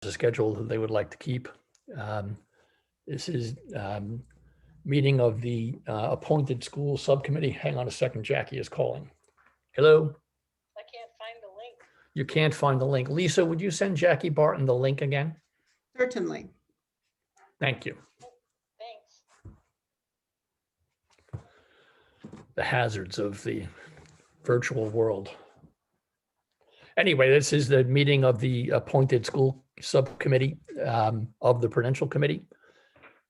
a schedule that they would like to keep. This is meeting of the appointed school subcommittee. Hang on a second, Jackie is calling. Hello? I can't find the link. You can't find the link. Lisa, would you send Jackie Barton the link again? Certainly. Thank you. Thanks. The hazards of the virtual world. Anyway, this is the meeting of the appointed school subcommittee of the Prudential Committee.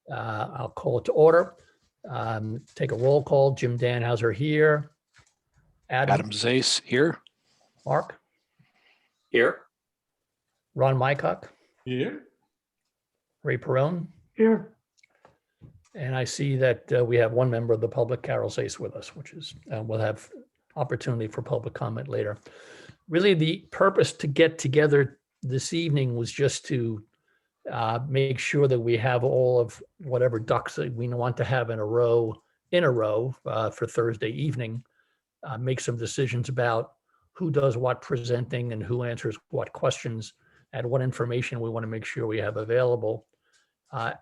I'll call it to order. Take a roll call. Jim Danhauser here. Adam Zace here. Mark. Here. Ron Mycock. Here. Ray Perone. Here. And I see that we have one member of the public, Carol Zace, with us, which is, we'll have opportunity for public comment later. Really, the purpose to get together this evening was just to make sure that we have all of whatever ducks that we want to have in a row for Thursday evening. Make some decisions about who does what presenting and who answers what questions and what information we want to make sure we have available.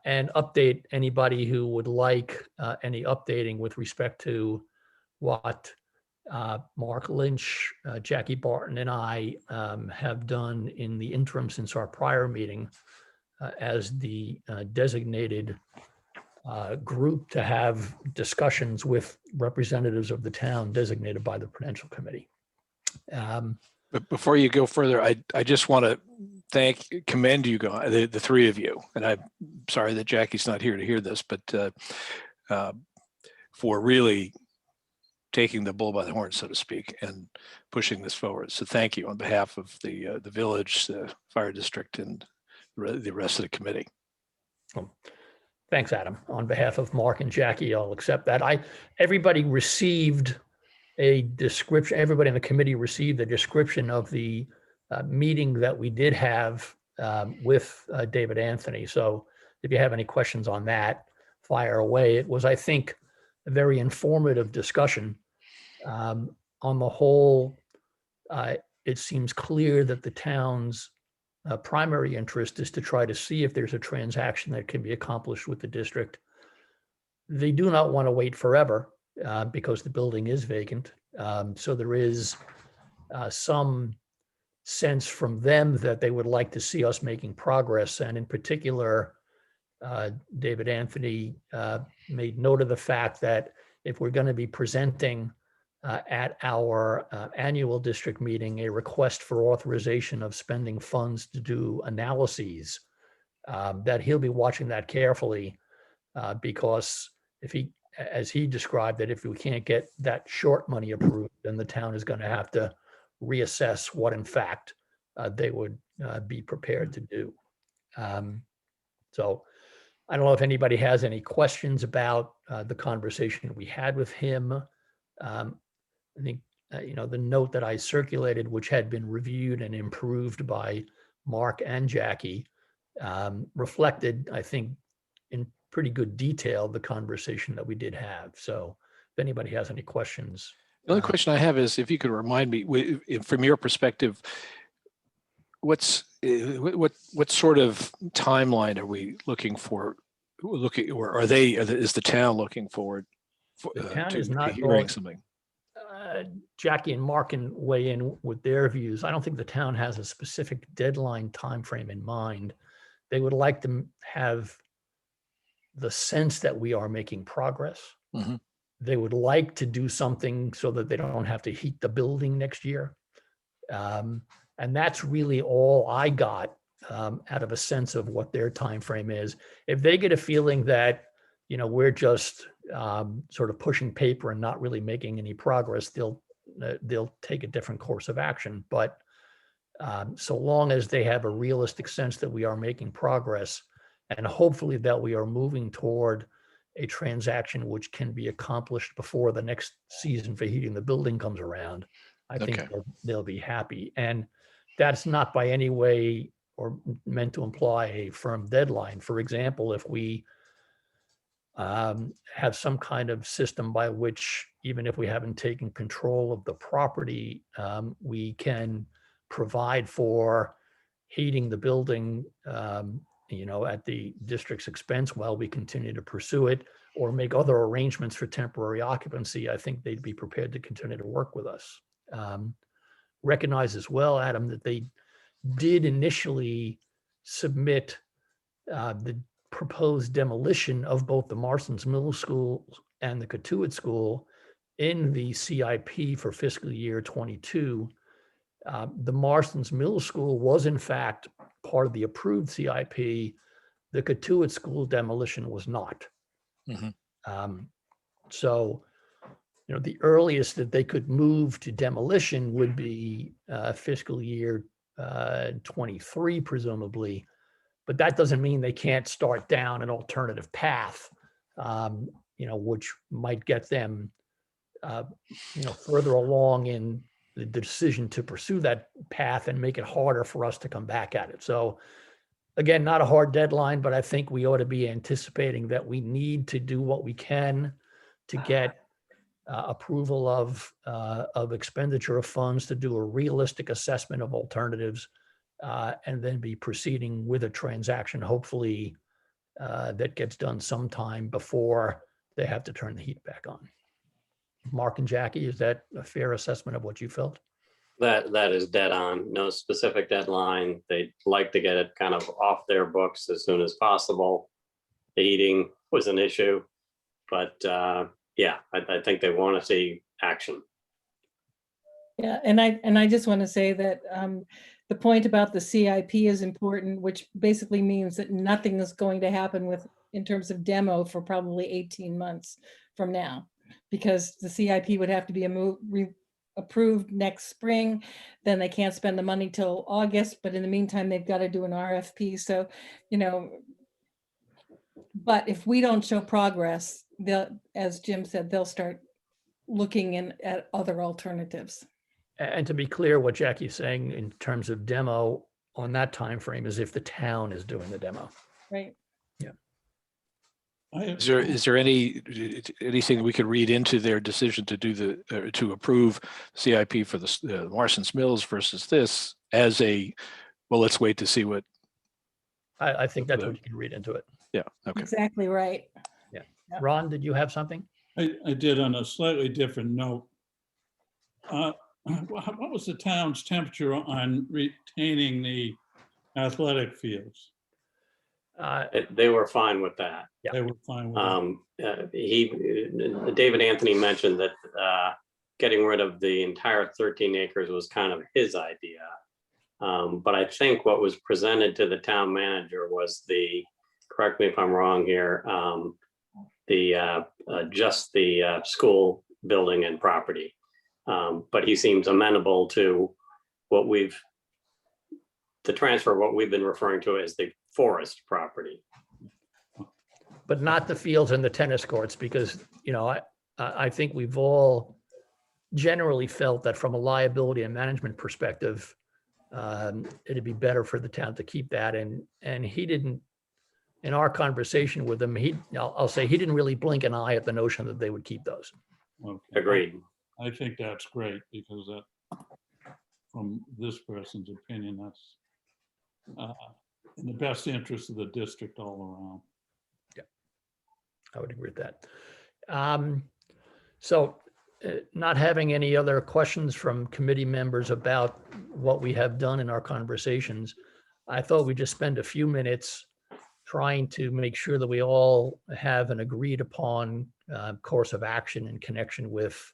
And update anybody who would like any updating with respect to what Mark Lynch, Jackie Barton, and I have done in the interim since our prior meeting as the designated group to have discussions with representatives of the town designated by the Prudential Committee. But before you go further, I just want to commend you guys, the three of you. And I'm sorry that Jackie's not here to hear this, but for really taking the bull by the horn, so to speak, and pushing this forward. So thank you on behalf of the village, the fire district, and the rest of the committee. Thanks, Adam. On behalf of Mark and Jackie, I'll accept that. Everybody received a description, everybody in the committee received a description of the meeting that we did have with David Anthony. So if you have any questions on that, fire away. It was, I think, a very informative discussion. On the whole, it seems clear that the town's primary interest is to try to see if there's a transaction that can be accomplished with the district. They do not want to wait forever because the building is vacant. So there is some sense from them that they would like to see us making progress. And in particular, David Anthony made note of the fact that if we're going to be presenting at our annual district meeting a request for authorization of spending funds to do analyses, that he'll be watching that carefully because if he, as he described it, if we can't get that short money approved, then the town is going to have to reassess what in fact they would be prepared to do. So I don't know if anybody has any questions about the conversation we had with him. I think, the note that I circulated, which had been reviewed and improved by Mark and Jackie, reflected, I think, in pretty good detail, the conversation that we did have. So if anybody has any questions. The only question I have is if you could remind me, from your perspective, what sort of timeline are we looking for? Or is the town looking forward The town is to not hearing going- something? Jackie and Mark can weigh in with their views. I don't think the town has a specific deadline timeframe in mind. They would like to have the sense that we are making progress. Mhm. They would like to do something so that they don't have to heat the building next year. And that's really all I got out of a sense of what their timeframe is. If they get a feeling that, we're just sort of pushing paper and not really making any progress, they'll take a different course of action. But so long as they have a realistic sense that we are making progress, and hopefully that we are moving toward a transaction which can be accomplished before the next season for heating the building comes around, I think Okay. they'll be happy. And that's not by any way or meant to imply a firm deadline. For example, if we have some kind of system by which, even if we haven't taken control of the property, we can provide for heating the building, at the district's expense while we continue to pursue it, or make other arrangements for temporary occupancy, I think they'd be prepared to continue to work with us. Recognize as well, Adam, that they did initially submit the proposed demolition of both the Marston's Middle School and the Katuitt School in the CIP for fiscal year 22. The Marston's Middle School was in fact part of the approved CIP. The Katuitt School demolition was not. Mhm. So, the earliest that they could move to demolition would be fiscal year 23, presumably. But that doesn't mean they can't start down an alternative path, which might get them, further along in the decision to pursue that path and make it harder for us to come back at it. So again, not a hard deadline, but I think we ought to be anticipating that we need to do what we can to get approval of expenditure of funds to do a realistic assessment of alternatives, and then be proceeding with a transaction, hopefully that gets done sometime before they have to turn the heat back on. Mark and Jackie, is that a fair assessment of what you felt? That is dead on. No specific deadline. They'd like to get it kind of off their books as soon as possible. The heating was an issue, but yeah, I think they want to see action. Yeah, and I just want to say that the point about the CIP is important, which basically means that nothing is going to happen in terms of demo for probably 18 months from now, because the CIP would have to be approved next spring. Then they can't spend the money till August, but in the meantime, they've got to do an RFP. So, but if we don't show progress, as Jim said, they'll start looking at other alternatives. And to be clear, what Jackie's saying in terms of demo on that time frame is if the town is doing the demo. Right. Is there anything we could read into their decision to do to approve CIP for the Marston's Mills versus this as well, let's wait to see what. I think that's what you can read into it. Yeah. Okay. Exactly right. Yeah. Yep. Ron, did you have something? I did on a slightly different note. What was the town's temperature on retaining the athletic fields? They were fine with that. Yeah. They were fine with it. David Anthony mentioned that getting rid of the entire 13 acres was kind of his idea. But I think what was presented to the town manager was correct me if I'm wrong here, just the school building and property. But he seems amenable to the transfer of what we've been referring to as the forest property. But not the fields and the tennis courts, because, I think we've all generally felt that from a liability and management perspective, it'd be better for the town to keep that. And he didn't, in our conversation with him, I'll say he didn't really blink an eye at the notion that they would keep those. Okay. Agreed. I think that's great because from this person's opinion, that's in the best interest of the district all around. Yeah, I would agree with that. So not having any other questions from committee members about what we have done in our conversations, I thought we'd just spend a few minutes trying to make sure that we all have an agreed upon course of action in connection with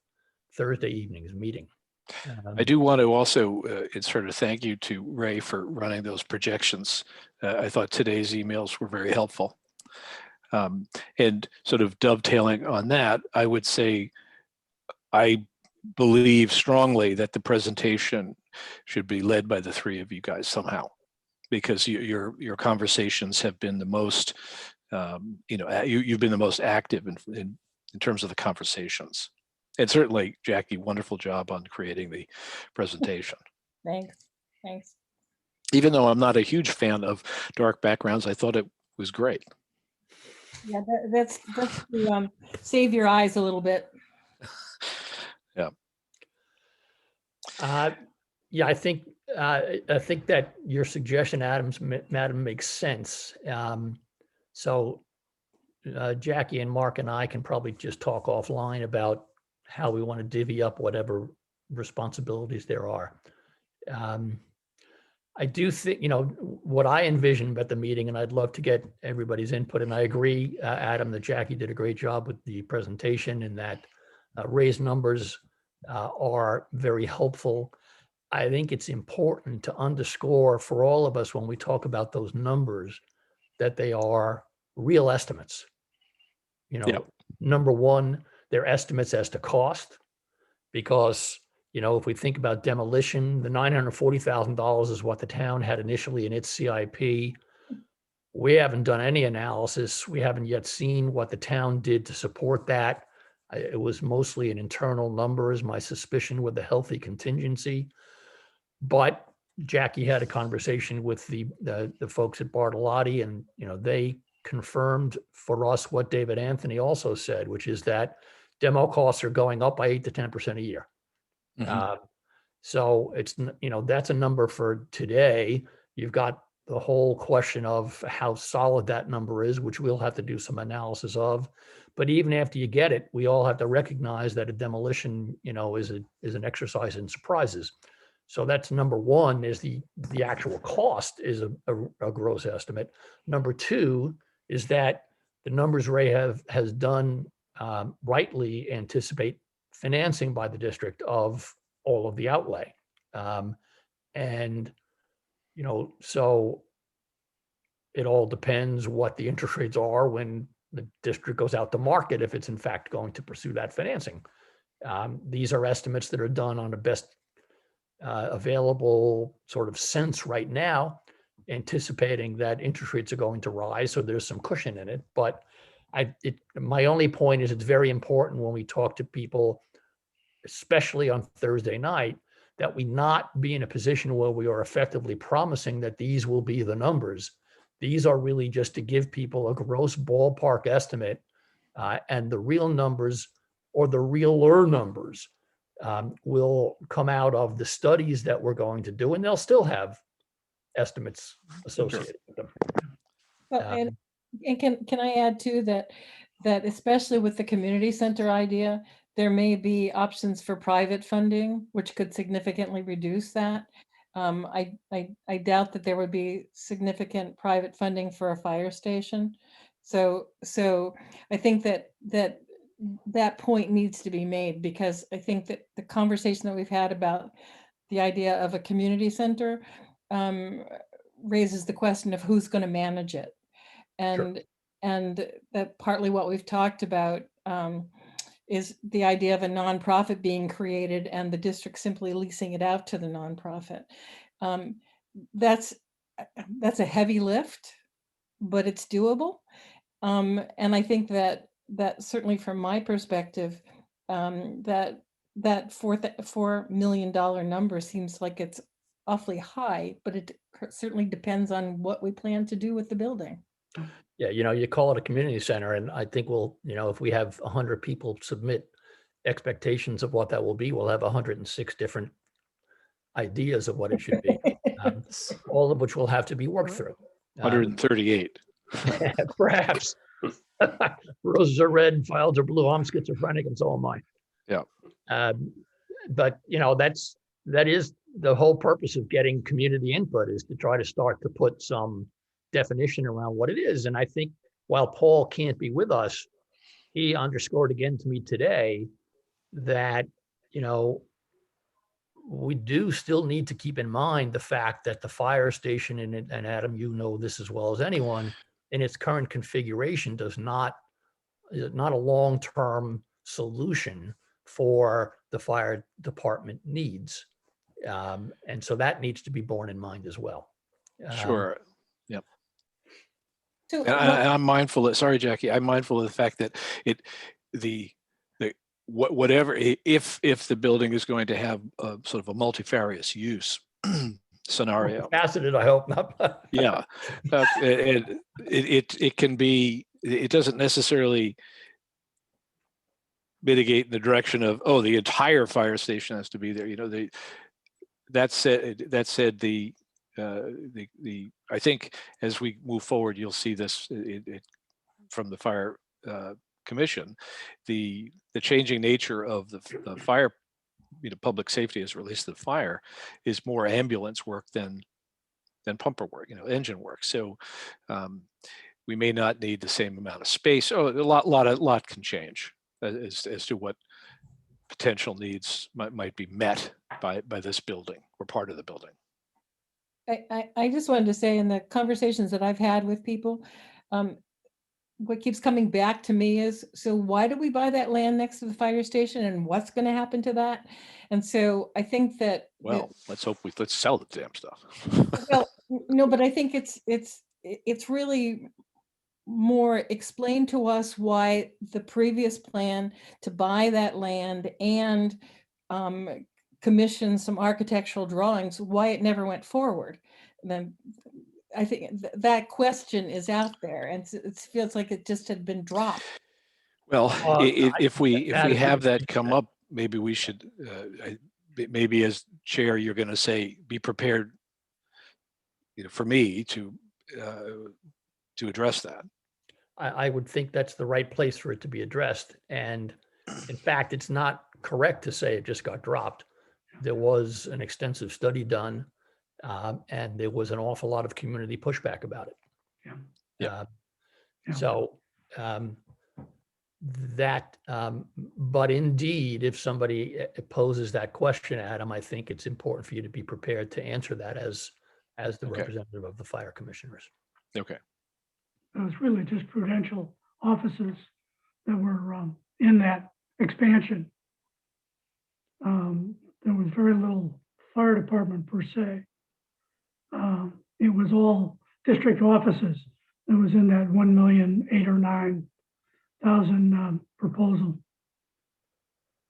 Thursday evening's meeting. I do want to also insert a thank you to Ray for running those projections. I thought today's emails were very helpful. And sort of dovetailing on that, I would say I believe strongly that the presentation should be led by the three of you guys somehow, because your conversations have been the most, you've been the most active in terms of the conversations. And certainly, Jackie, wonderful job on creating the presentation. Thanks. Even though I'm not a huge fan of dark backgrounds, I thought it was great. Yeah, that's to save your eyes a little bit. Yeah, I think I think that your suggestion, Madam, makes sense. So Jackie and Mark and I can probably just talk offline about how we want to divvy up whatever responsibilities there are. I do think, what I envisioned at the meeting, and I'd love to get everybody's input, and I agree, Adam, that Jackie did a great job with the presentation and that raised numbers are very helpful. I think it's important to underscore for all of us when we talk about those numbers that they are real estimates. Yep. Number one, they're estimates as to cost, because if we think about demolition, the $940,000 is what the town had initially in its CIP. We haven't done any analysis. We haven't yet seen what the town did to support that. It was mostly an internal number, is my suspicion, with a healthy contingency. But Jackie had a conversation with the folks at Bartolotti, and they confirmed for us what David Anthony also said, which is that demo costs are going up by 8 to 10% a year. Mhm. So it's, that's a number for today. You've got the whole question of how solid that number is, which we'll have to do some analysis of. But even after you get it, we all have to recognize that a demolition, is an exercise in surprises. So that's number one, is the actual cost is a gross estimate. Number two is that the numbers Ray has done rightly anticipate financing by the district of all of the outlay. So it all depends what the interest rates are when the district goes out to market, if it's in fact going to pursue that financing. These are estimates that are done on the best available sort of sense right now, anticipating that interest rates are going to rise. So there's some cushion in it. But my only point is, it's very important when we talk to people, especially on Thursday night, that we not be in a position where we are effectively promising that these will be the numbers. These are really just to give people a gross ballpark estimate, and the real numbers, or the realer numbers, will come out of the studies that we're going to do, and they'll still have estimates associated with them. Well, and can I add too that especially with the community center idea, there may be options for private funding, which could significantly reduce that. I doubt that there would be significant private funding for a fire station. So I think that point needs to be made, because I think that the conversation that we've had about the idea of a community center raises the question of who's going to manage it. And that partly what we've talked about is the idea of a nonprofit being created and the district simply leasing it out to the nonprofit. That's a heavy lift, but it's doable. And I think that certainly from my perspective, that $4 million number seems like it's awfully high, but it certainly depends on what we plan to do with the building. Yeah, you call it a community center, and I think we'll, if we have 100 people submit expectations of what that will be, we'll have 106 different ideas of what it should be, all of which will have to be worked through. 138. Perhaps. Roses are red, files are blue. I'm schizophrenic, and so am I. Yeah. But that is the whole purpose of getting community input, is to try to start to put some definition around what it is. And I think while Paul can't be with us, he underscored again to me today that, we do still need to keep in mind the fact that the fire station, and Adam, this as well as anyone, in its current configuration is not a long-term solution for the fire department needs. And so that needs to be borne in mind as well. Sure. Yep. So, And I'm mindful of, sorry, Jackie, I'm mindful of the fact that whatever, if the building is going to have a sort of a multifarious use scenario. Faceted, I hope not. Yeah. It can be, it doesn't necessarily mitigate in the direction of, the entire fire station has to be there. That said, I think as we move forward, you'll see this from the fire commission, the changing nature of the fire, public safety as it relates to the fire is more ambulance work than pumper work, engine work. So we may not need the same amount of space. Oh, a lot can change as to what potential needs might be met by this building or part of the building. I just wanted to say in the conversations that I've had with people, what keeps coming back to me is, so why did we buy that land next to the fire station and what's going to happen to that? And so I think that, Well, let's sell the damn stuff. well, no, but I think it's really more explain to us why the previous plan to buy that land and commission some architectural drawings, why it never went forward. Then I think that question is out there, and it feels like it just had been dropped. Well, if we Adam, have that come up, maybe we should, maybe as chair, you're going to say, be prepared, for me to address that. I would think that's the right place for it to be addressed. And in fact, it's not correct to say it just got dropped. There was an extensive study done, and there was an awful lot of community pushback about it. Yeah. So but indeed, if somebody poses that question, Adam, I think it's important for you to be prepared to answer that as the Okay. representative of the fire commissioners. Okay. It was really just prudential offices that were in that expansion. There was very little fire department per se. It was all district offices that was in that 1,008,000 or 9,000 proposal.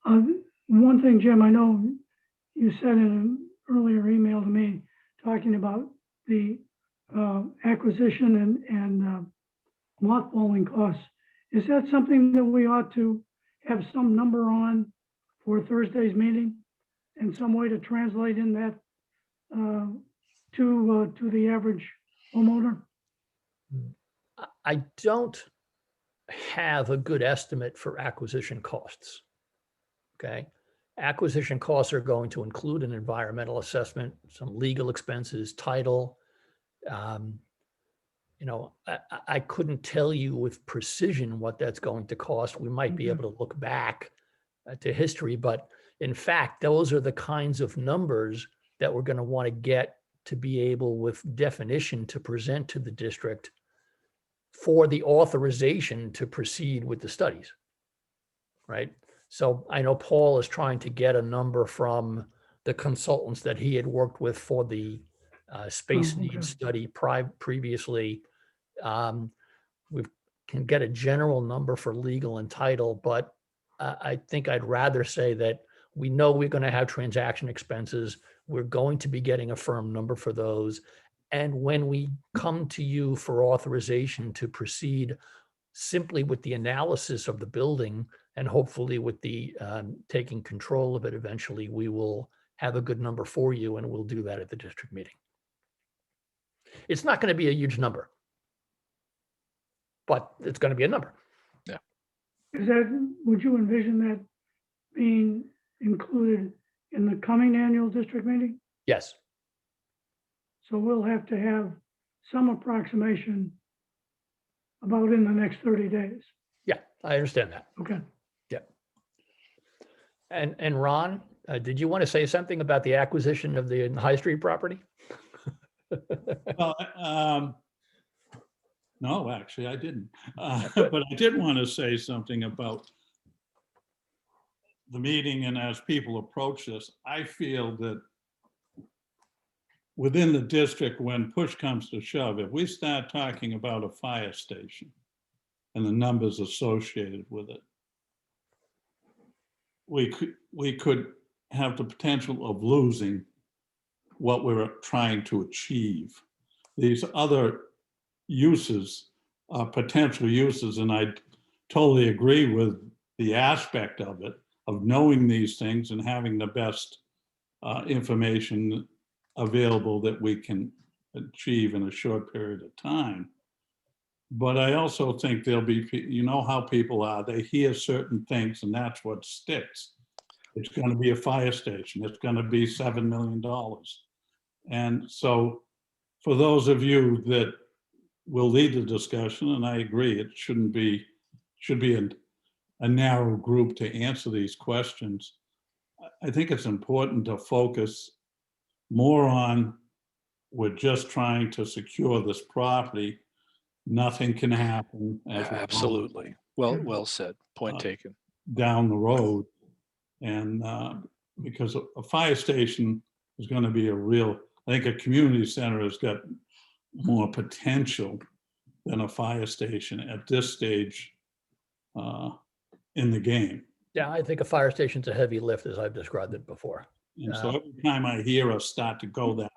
One thing, Jim, I know you said in an earlier email to me talking about the acquisition and mothballing costs. Is that something that we ought to have some number on for Thursday's meeting and some way to translate in that to the average homeowner? I don't have a good estimate for acquisition costs. Okay. Acquisition costs are going to include an environmental assessment, some legal expenses, title. I couldn't tell you with precision what that's going to cost. We might be able to look back to history, but in fact, those are the kinds of numbers that we're going to want to get to be able with definition to present to the district for the authorization to proceed with the studies, right? So I know Paul is trying to get a number from the consultants that he had worked with for the space okay. needs study previously. We can get a general number for legal and title, but I think I'd rather say that we know we're going to have transaction expenses. We're going to be getting a firm number for those. And when we come to you for authorization to proceed simply with the analysis of the building and hopefully with the taking control of it eventually, we will have a good number for you, and we'll do that at the district meeting. It's not going to be a huge number, but it's going to be a number. Would you envision that being included in the coming annual district meeting? Yes. So we'll have to have some approximation about in the next 30 days. Yeah, I understand that. Okay. Yeah. And Ron, did you want to say something about the acquisition of the High Street property? Well, no, actually, I didn't. But I did want to say something about the meeting, and as people approach this, I feel that within the district, when push comes to shove, if we start talking about a fire station and the numbers associated with it, we could have the potential of losing what we're trying to achieve. These other uses are potential uses, and I totally agree with the aspect of it, of knowing these things and having the best information available that we can achieve in a short period of time. But I also think there'll be, you know how people are, they hear certain things and that's what sticks. It's going to be a fire station. It's going to be $7 million. And so for those of you that will lead the discussion, and I agree, it should be a narrow group to answer these questions. I think it's important to focus more on, we're just trying to secure this property. Nothing can happen. as we know, Absolutely. Well said. Point taken. down the road. And because a fire station is going to be I think a community center has got more potential than a fire station at this stage in the game. Yeah, I think a fire station's a heavy lift, as I've described it before. And so every time I hear us start to go that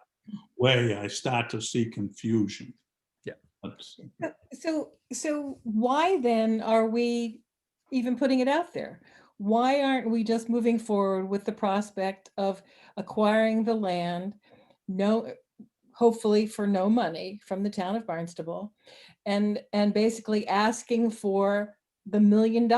way, I start to see confusion. Yeah. That's- So why then are we even putting it out there? Why aren't we just moving forward with the prospect of acquiring the land, hopefully for no money from the town of Barnstable, and basically asking for the $1 million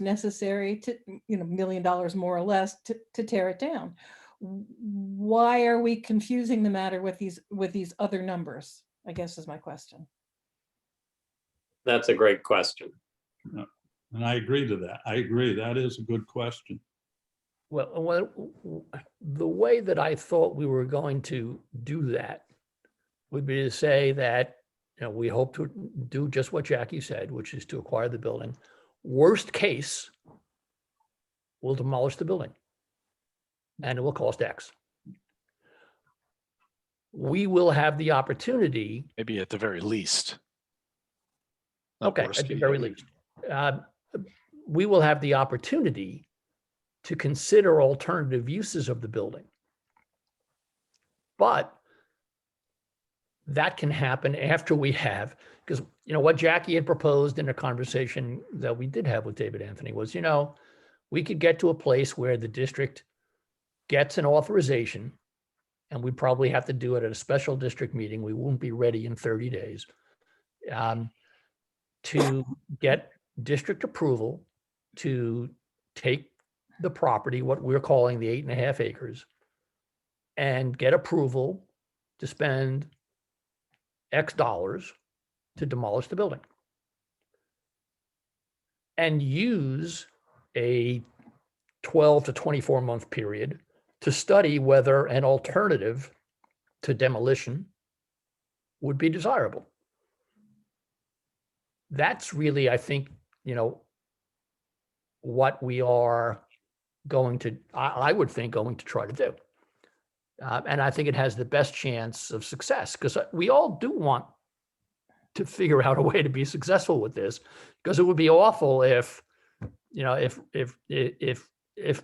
necessary to, $1 million more or less to tear it down? Why are we confusing the matter with these other numbers, I guess is my question. That's a great question. And I agree to that. I agree. That is a good question. Well, the way that I thought we were going to do that would be to say that, we hope to do just what Jackie said, which is to acquire the building. Worst case, we'll demolish the building and it will cost X. We will have the opportunity. Maybe at the very least. Not Okay, worst at the case. very least. We will have the opportunity to consider alternative uses of the building. But that can happen after we have, because what Jackie had proposed in a conversation that we did have with David Anthony was, we could get to a place where the district gets an authorization, and we probably have to do it at a special district meeting. We won't be ready in 30 days. To get district approval to take the property, what we're calling the 8.5 acres, and get approval to spend X dollars to demolish the building. And use a 12 to 24 month period to study whether an alternative to demolition would be desirable. That's really, I think, what we are going to, I would think, going to try to do. And I think it has the best chance of success, because we all do want to figure out a way to be successful with this, because it would be awful if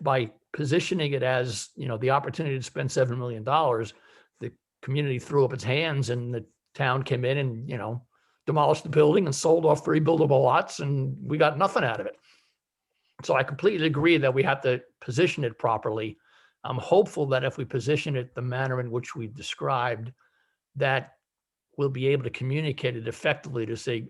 by positioning it as, the opportunity to spend $7 million, the community threw up its hands and the town came in and, demolished the building and sold off 3 buildable lots, and we got nothing out of it. So I completely agree that we have to position it properly. I'm hopeful that if we position it the manner in which we've described, that we'll be able to communicate it effectively to say,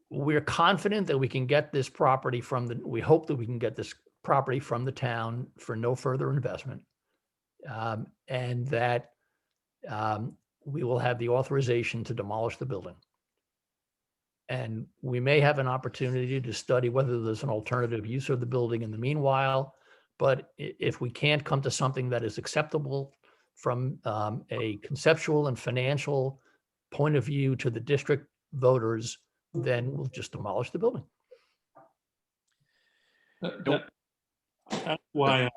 we're confident that we can get this property we hope that we can get this property from the town for no further investment. And that we will have the authorization to demolish the building. And we may have an opportunity to study whether there's an alternative use of the building in the meanwhile. But if we can't come to something that is acceptable from a conceptual and financial point of view to the district voters, then we'll just demolish the building. That's why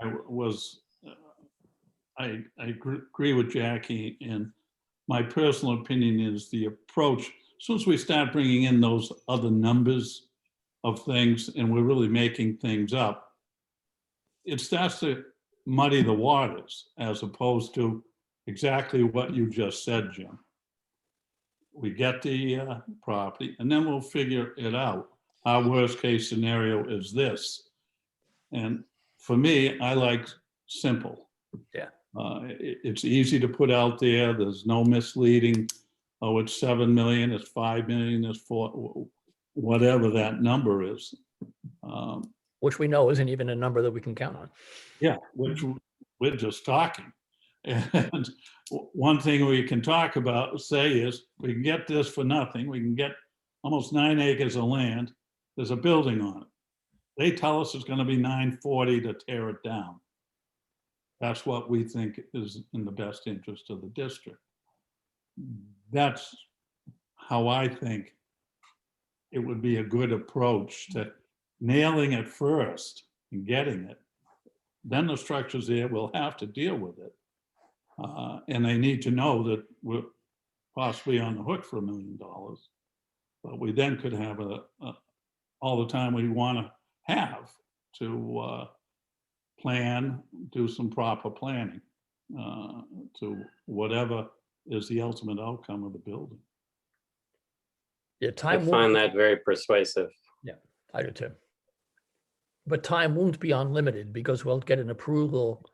I agree with Jackie, and my personal opinion is the approach, as soon as we start bringing in those other numbers of things and we're really making things up, it starts to muddy the waters as opposed to exactly what you just said, Jim. We get the property and then we'll figure it out. Our worst case scenario is this. And for me, I like simple. Yeah. It's easy to put out there. There's no misleading. Oh, it's 7 million, it's 5 million, it's 4, whatever that number is. Which we know isn't even a number that we can count on. Yeah, which we're just talking. And one thing we can talk about, say, is we can get this for nothing. We can get almost 9 acres of land. There's a building on it. They tell us it's going to be 940 to tear it down. That's what we think is in the best interest of the district. That's how I think it would be a good approach to nailing it first and getting it. Then the structures there will have to deal with it. And they need to know that we're possibly on the hook for $1 million. But we then could have all the time we want to have to plan, do some proper planning to whatever is the ultimate outcome of the building. Yeah, I time find won't, that very persuasive. I do too. But time won't be unlimited because we'll get an approval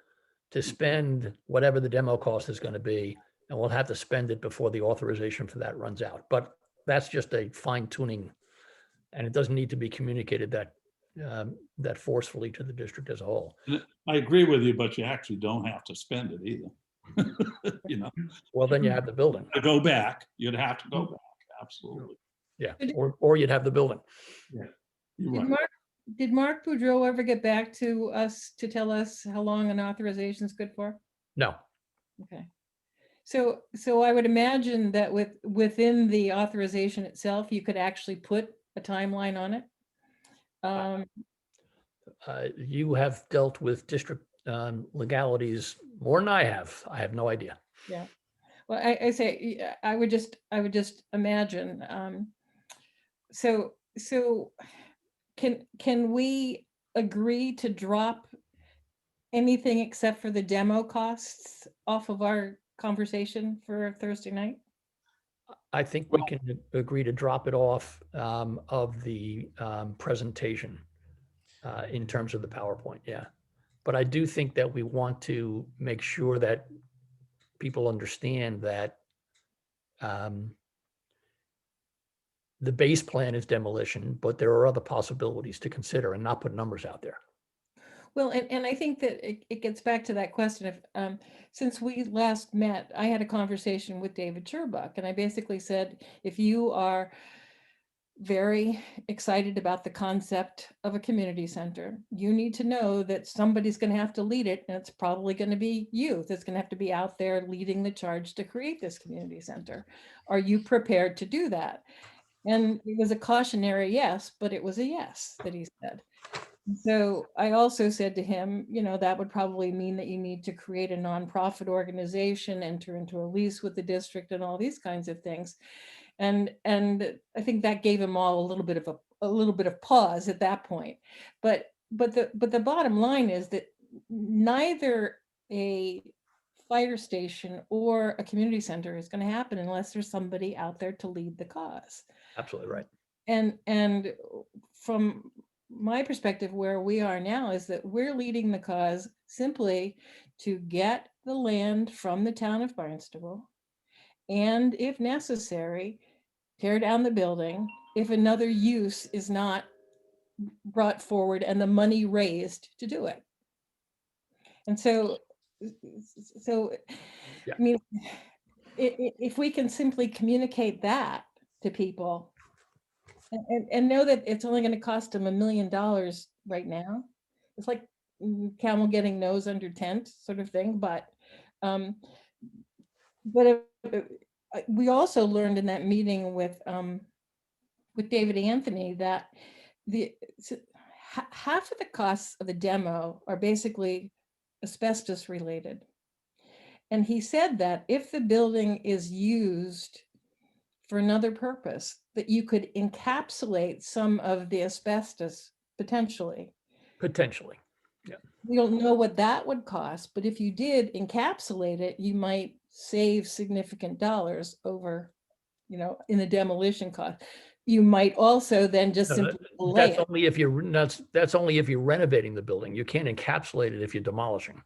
to spend whatever the demo cost is going to be, and we'll have to spend it before the authorization for that runs out. But that's just a fine tuning, and it doesn't need to be communicated that forcefully to the district as a whole. I agree with you, but you actually don't have to spend it either. You know, Well, then you have the building. to go back, you'd have to go back, absolutely. Yeah, or you'd have the building. You're Did right. Mark Boudreau ever get back to us to tell us how long an authorization is good for? No, Okay. So I would imagine that within the authorization itself, you could actually put a timeline on it. you have dealt with district legalities more than I have. I have no idea. Yeah. Well, I say, yeah, I would just imagine. So can we agree to drop anything except for the demo costs off of our conversation for Thursday night? I think we can agree to drop it off of the presentation in terms of the PowerPoint, yeah. But I do think that we want to make sure that people understand that the base plan is demolition, but there are other possibilities to consider and not put numbers out there. Well, and I think that it gets back to that question of, since we last met, I had a conversation with David Sherbuck, and I basically said, if you are very excited about the concept of a community center, you need to know that somebody's going to have to lead it, and it's probably going to be you that's going to have to be out there leading the charge to create this community center. Are you prepared to do that? And it was a cautionary yes, but it was a yes that he said. So I also said to him, you know, that would probably mean that you need to create a nonprofit organization, enter into a lease with the district, and all these kinds of things. And I think that gave them all a little bit of pause at that point. But the bottom line is that neither a fire station or a community center is going to happen unless there's somebody out there to lead the cause. Absolutely right. And from my perspective, where we are now is that we're leading the cause simply to get the land from the town of Barnstable, and if necessary, tear down the building if another use is not brought forward and the money raised to do it. And so Yeah. I mean, if we can simply communicate that to people and know that it's only going to cost them $1 million right now, it's like camel getting nose under tent sort of thing. But we also learned in that meeting with David Anthony that half of the costs of the demo are basically asbestos related. And he said that if the building is used for another purpose, that you could encapsulate some of the asbestos potentially. Potentially. We don't know what that would cost, but if you did encapsulate it, you might save significant dollars over, you know, in the demolition cost. you might also then just No, simply delay That's it. only if you're, that's only if you're renovating the building. You can't encapsulate it if you're demolishing.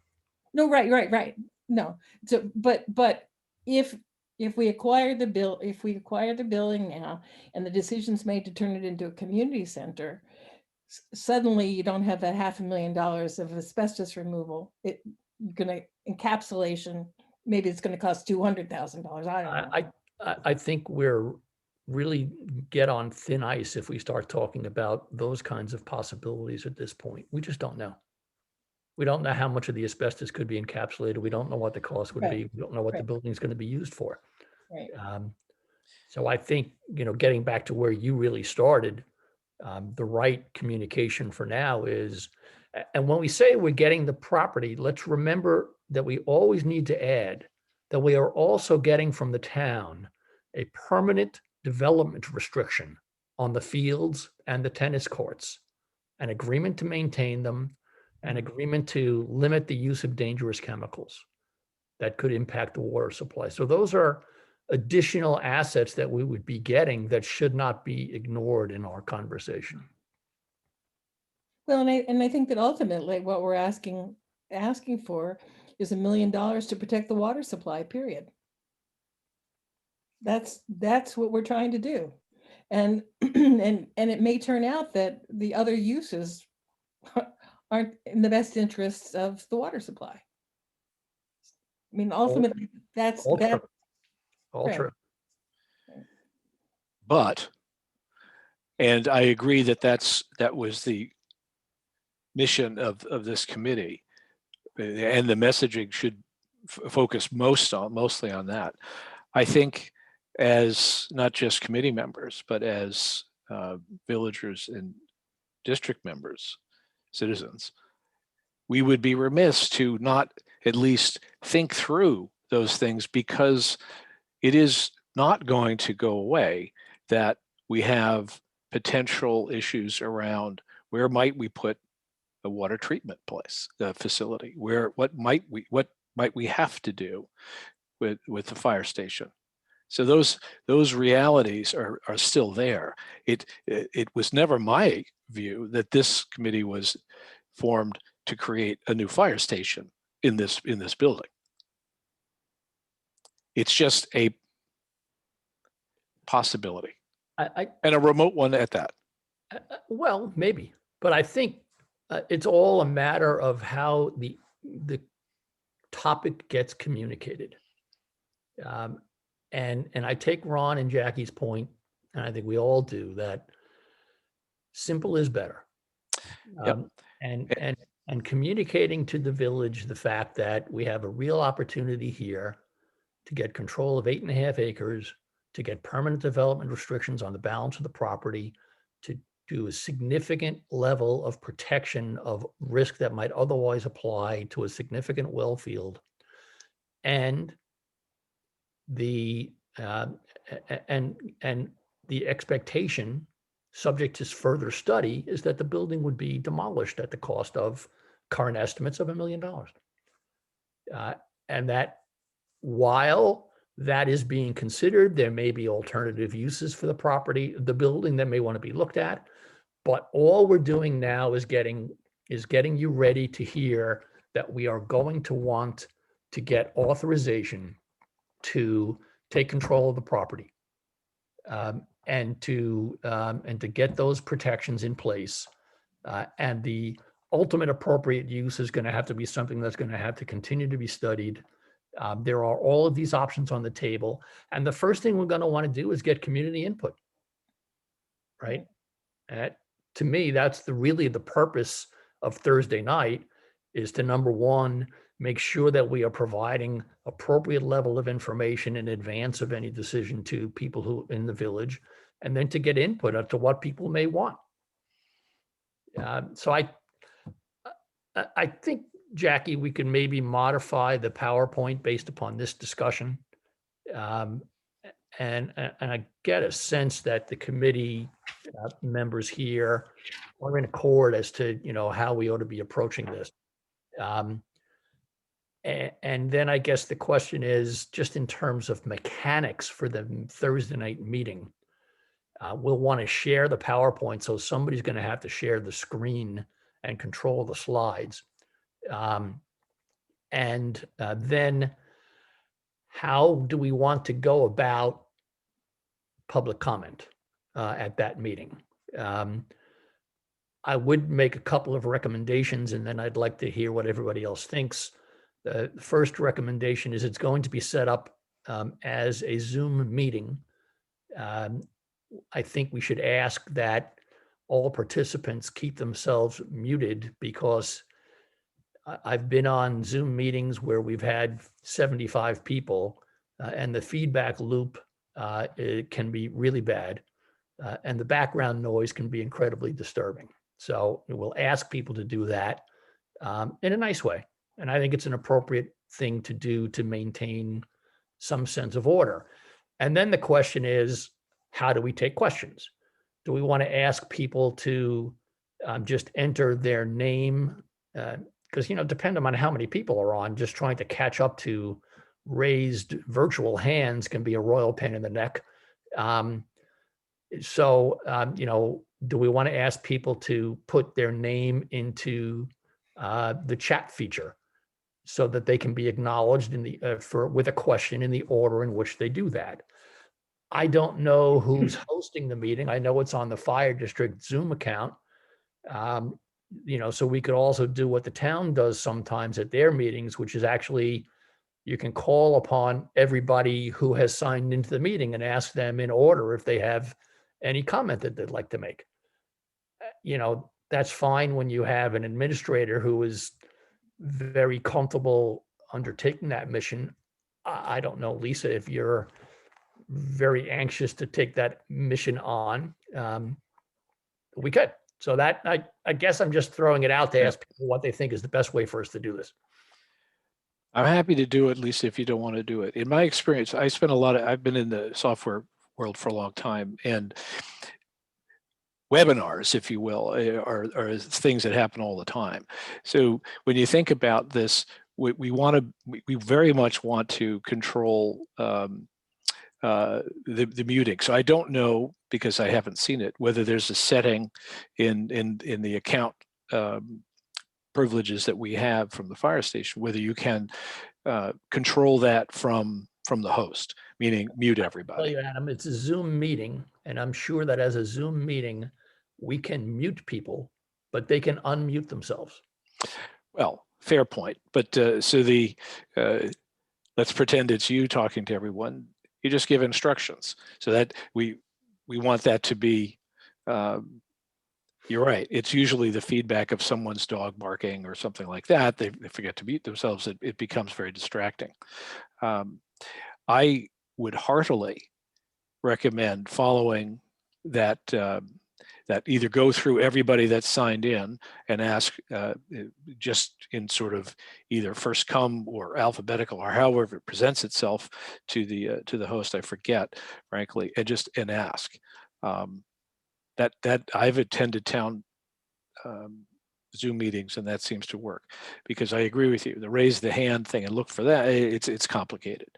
No, right. No, so, but if we acquire if we acquire the building now and the decision's made to turn it into a community center, suddenly you don't have that $500,000 of asbestos removal. You're gonna encapsulation, maybe it's gonna cost $200,000, I don't know. I think we're really get on thin ice if we start talking about those kinds of possibilities at this point. We just don't know. We don't know how much of the asbestos could be encapsulated. We don't know what the cost would Right, be. We don't know what the right. building's going to be used for. Right. So I think, getting back to where you really started, the right communication for now is, and when we say we're getting the property, let's remember that we always need to add that we are also getting from the town a permanent development restriction on the fields and the tennis courts, an agreement to maintain them, an agreement to limit the use of dangerous chemicals that could impact the water supply. So those are additional assets that we would be getting that should not be ignored in our conversation. Well, and I think that ultimately what we're asking for is $1 million to protect the water supply, period. That's what we're trying to do. And and it may turn out that the other uses aren't in the best interests of the water supply. I mean, ultimately, that's All that. true. All Right. true. But, and I agree that that was the mission of this committee, and the messaging should focus mostly on that. I think as not just committee members, but as villagers and district members, citizens, we would be remiss to not at least think through those things, because it is not going to go away that we have potential issues around where might we put a water treatment place, the facility, what might we have to do with the fire station. So those realities are still there. It was never my view that this committee was formed to create a new fire station in this building. It's just a possibility, and a remote one at that. Well, maybe, but I think it's all a matter of how the topic gets communicated. And I take Ron and Jackie's point, and I think we all do, that simple is better. Yep. And communicating to the village the fact that we have a real opportunity here to get control of 8.5 acres, to get permanent development restrictions on the balance of the property, to do a significant level of protection of risk that might otherwise apply to a significant well field, and the the expectation, subject to further study, is that the building would be demolished at the cost of current estimates of $1 million. And that while that is being considered, there may be alternative uses for the property, the building, that may want to be looked at. But all we're doing now is getting you ready to hear that we are going to want to get authorization to take control of the property, and to get those protections in place. And the ultimate appropriate use is going to have to be something that's going to have to continue to be studied. There are all of these options on the table. And the first thing we're going to want to do is get community input, right? To me, that's really the purpose of Thursday night, is to, number one, make sure that we are providing appropriate level of information in advance of any decision to people who in the village, and then to get input as to what people may want. So I think, Jackie, we can maybe modify the PowerPoint based upon this discussion. And I get a sense that the committee members here are in accord as to, how we ought to be approaching this. And then I guess the question is, just in terms of mechanics for the Thursday night meeting, we'll want to share the PowerPoint. So somebody's going to have to share the screen and control the slides. Then how do we want to go about public comment at that meeting? I would make a couple of recommendations, and then I'd like to hear what everybody else thinks. The first recommendation is it's going to be set up as a Zoom meeting. I think we should ask that all participants keep themselves muted, because I've been on Zoom meetings where we've had 75 people and the feedback loop it can be really bad, and the background noise can be incredibly disturbing. So we'll ask people to do that in a nice way. And I think it's an appropriate thing to do to maintain some sense of order. And then the question is, how do we take questions? Do we want to ask people to just enter their name? Because, depending on how many people are on, just trying to catch up to raised virtual hands can be a royal pain in the neck. Do we want to ask people to put their name into the chat feature so that they can be acknowledged with a question in the order in which they do that? I don't know who's hosting the meeting. I know it's on the fire district Zoom account. So we could also do what the town does sometimes at their meetings, which is actually you can call upon everybody who has signed into the meeting and ask them in order if they have any comment that they'd like to make. That's fine when you have an administrator who is very comfortable undertaking that mission. I don't know, Lisa, if you're very anxious to take that mission on, we could. So that I guess I'm just throwing it out to ask people what they think is the best way for us to do this. I'm happy to do it, Lisa, if you don't want to do it. In my experience, I've been in the software world for a long time, and webinars, if you will, are things that happen all the time. So when you think about this, we very much want to control the muting. So I don't know, because I haven't seen it, whether there's a setting in the account privileges that we have from the fire station, whether you can control that from the host, meaning mute everybody. I'll tell you, Adam, it's a Zoom meeting, and I'm sure that as a Zoom meeting, we can mute people, but they can unmute themselves. Well, fair point. But let's pretend it's you talking to everyone. You just give instructions, so that we want that to be. You're right. It's usually the feedback of someone's dog barking or something like that. They forget to mute themselves. It becomes very distracting. I would heartily recommend following that. That either go through everybody that's signed in and ask just in sort of either first come or alphabetical or however it presents itself to the host. I forget, frankly, and ask. That I've attended town Zoom meetings, and that seems to work, because I agree with you. The raise the hand thing and look for that, it's complicated.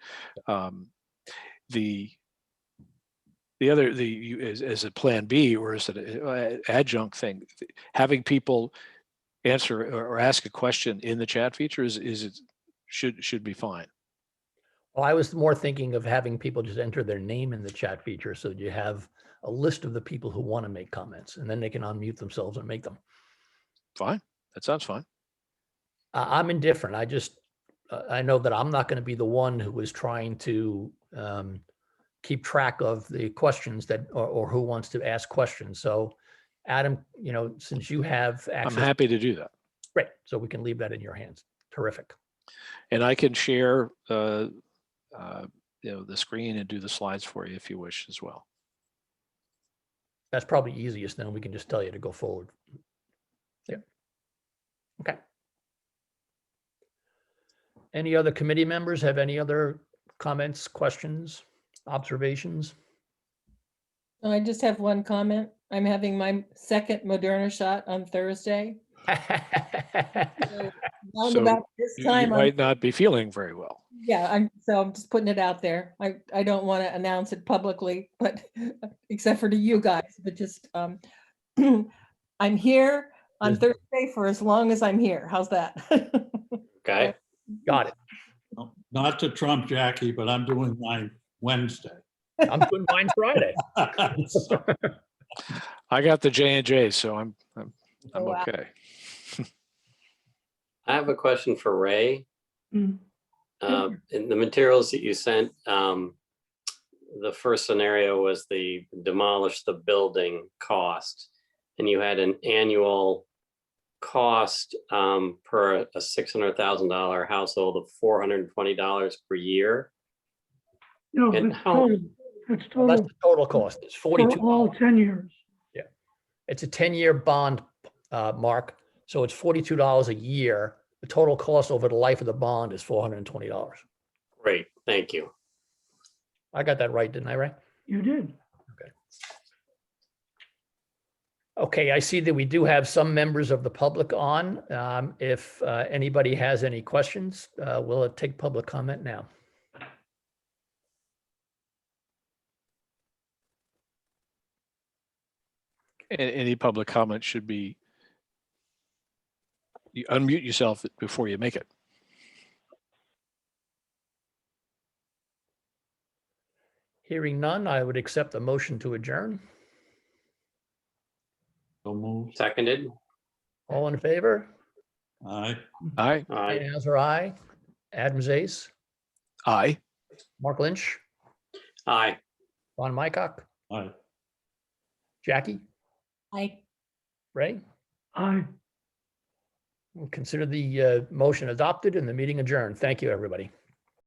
As a plan B, or as an adjunct thing, having people answer or ask a question in the chat feature should be fine. Well, I was more thinking of having people just enter their name in the chat feature, so that you have a list of the people who want to make comments, and then they can unmute themselves and make them. Fine, that sounds fine. I'm indifferent. I know that I'm not going to be the one who is trying to keep track of the questions or who wants to ask questions. So Adam, since you have access. I'm happy to do that. Great. So we can leave that in your hands. Terrific. And I can share the screen and do the slides for you if you wish as well. That's probably easiest. Then we can just tell you to go forward. Yeah. Okay. Any other committee members have any other comments, questions, observations? I just have one comment. I'm having my second Moderna shot on Thursday. So round So about this You time, might not be feeling very well. yeah, I'm just putting it out there. I don't want to announce it publicly, but except for to you guys, but just, I'm here on Yes. Thursday for as long as I'm here. How's that? Okay, Got it. Not to trump Jackie, but I'm doing mine Wednesday. I'm doing mine Friday. I got the J&J, so I'm Oh, wow. okay. I have a question for Ray. Mm. In the materials that you sent, the first scenario was the demolish the building cost. And you had an annual cost per a $600,000 household of $420 per year. No, And that's how- total. That's Well, that's total the total cost. It's for 42. all 10 years. It's a 10-year bond, Mark. So it's $42 a year. The total cost over the life of the bond is $420. Great, thank you. I got that right, didn't I, Ray? You did. Okay, I see that we do have some members of the public on. If anybody has any questions, we'll take public comment now. Any public comment should be, you unmute yourself before you make it. Hearing none, I would accept the motion to adjourn. So move. Seconded? All in favor? Aye. Aye. Aye. Dan Hauser, aye. Adams Ace, Aye. Mark Lynch, Aye. Ron Mycock, Aye. Jackie, I Ray. Aye. We'll consider the motion adopted and the meeting adjourned. Thank you, everybody.